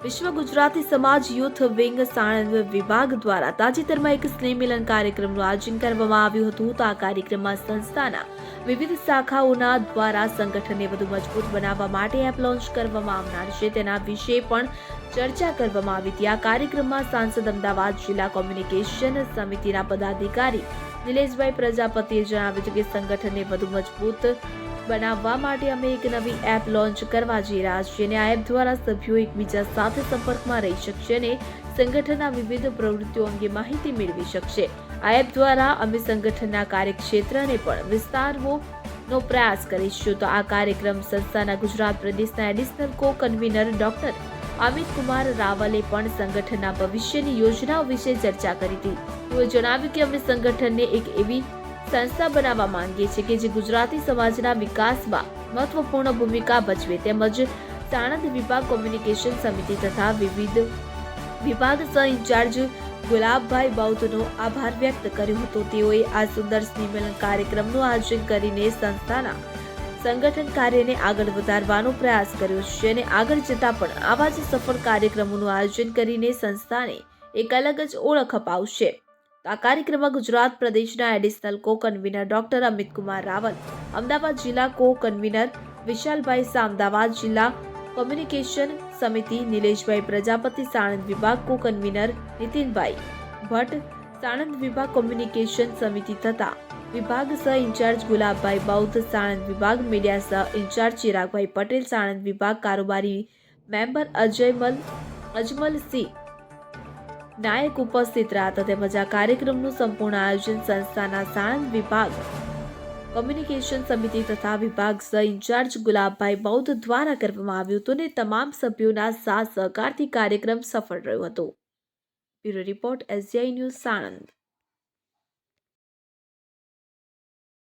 વિશ્વ ગુજરાતી સમાજ youth wing Sanand વિભાગ દ્વારા તાજેતરમાં એક સ્નેહ મિલન કાર્યક્રમનું આયોજન કરવામાં આવ્યું હતું. તો આ કાર્યક્રમમાં સંસ્થાના વિવિધ શાખાઓના દ્વારા સંગઠનને વધુ મજબૂત બનાવવા માટે એપ લોન્ચ કરવામાં આવનાર છે, તેના વિશે પણ ચર્ચા કરવામાં આવી હતી. આ કાર્યક્રમમાં સાંસદ અમદાવાદ જિલ્લા કોમ્યુનિકેશન સમિતિના પદાધિકારી નિલેશભાઈ પ્રજાપતિએ જણાવ્યું હતું કે સંગઠનને વધુ મજબૂત બનાવવા માટે અમે એક નવી એપ લોન્ચ કરવા જઈ રહ્યા છીએ અને આ એપ દ્વારા સભ્યો એકબીજા સાથે સંપર્કમાં રહી શકશે અને સંગઠનના વિવિધ પ્રવૃત્તિઓ અંગે માહિતી મેળવી શકશે. આ એપ દ્વારા અમે સંગઠનના કાર્યક્ષેત્રને પણ વિસ્તારવાનો પ્રયાસ કરીશું. તો આ કાર્યક્રમ સંસ્થાના ગુજરાત પ્રદેશના એડિશનલ કો કન્વીનર ડોક્ટર અમિત કુમાર રાવલે પણ સંગઠનના ભવિષ્યની યોજનાઓ વિશે ચર્ચા કરી હતી. તેઓએ જણાવ્યું કે અમે સંગઠનને એક એવી સંસ્થા બનાવવા માંગીએ છીએ કે જે ગુજરાતી સમાજના વિકાસમાં મહત્વપૂર્ણ ભૂમિકા ભજવે. તેમજ સાણંદ વિભાગ કોમ્યુનિકેશન સમિતિ તથા વિવિધ વિભાગ સહ ઇન્ચાર્જ ગુલાબભાઈ બૌદ્ધનો આભાર વ્યક્ત કર્યો હતો. તેઓએ આ સુંદર સ્નેહમિલન કાર્યક્રમનું આયોજન કરીને સંસ્થાના સંગઠન કાર્યને આગળ વધારવાનો પ્રયાસ કર્યો છે અને આગળ જતા પણ આવા જ સફળ કાર્યક્રમોનું આયોજન કરીને સંસ્થાને એક અલગ જ ઓળખ અપાવશે. આ કાર્યક્રમમાં ગુજરાત પ્રદેશના એડિશનલ કો કન્વીનર ડોક્ટર અમિત કુમાર રાવલ, અમદાવાદ જિલ્લા કો કન્વીનર વિશાલભાઈ શાહ, અમદાવાદ જિલ્લા કોમ્યુનિકેશન સમિતિ નિલેશભાઈ પ્રજાપતિ, સાણંદ વિભાગ કો કન્વીનર નીતિનભાઈ ભટ્ટ, સાણંદ વિભાગ કોમ્યુનિકેશન સમિતિ તથા વિભાગ સહ ઇન્ચાર્જ ગુલાબભાઈ બૌદ્ધ, સાણંદ વિભાગ મીડિયા સહ ઇન્ચાર્જ ચિરાગભાઈ પટેલ, સાણંદ વિભાગ કારોબારી મેમ્બર અજમલસિંહ નાયક ઉપસ્થિત રહ્યા હતા. તેમજ આ કાર્યક્રમનું સંપૂર્ણ આયોજન સંસ્થાના સાણંદ વિભાગ કોમ્યુનિકેશન સમિતિ તથા વિભાગ સહ ઇન્ચાર્જ ગુલાબભાઈ બૌદ્ધ દ્વારા કરવામાં આવ્યું હતું અને તમામ સભ્યોના સાથ સહકારથી કાર્યક્રમ સફળ રહ્યો હતો. Bureau report SGI news Sanand.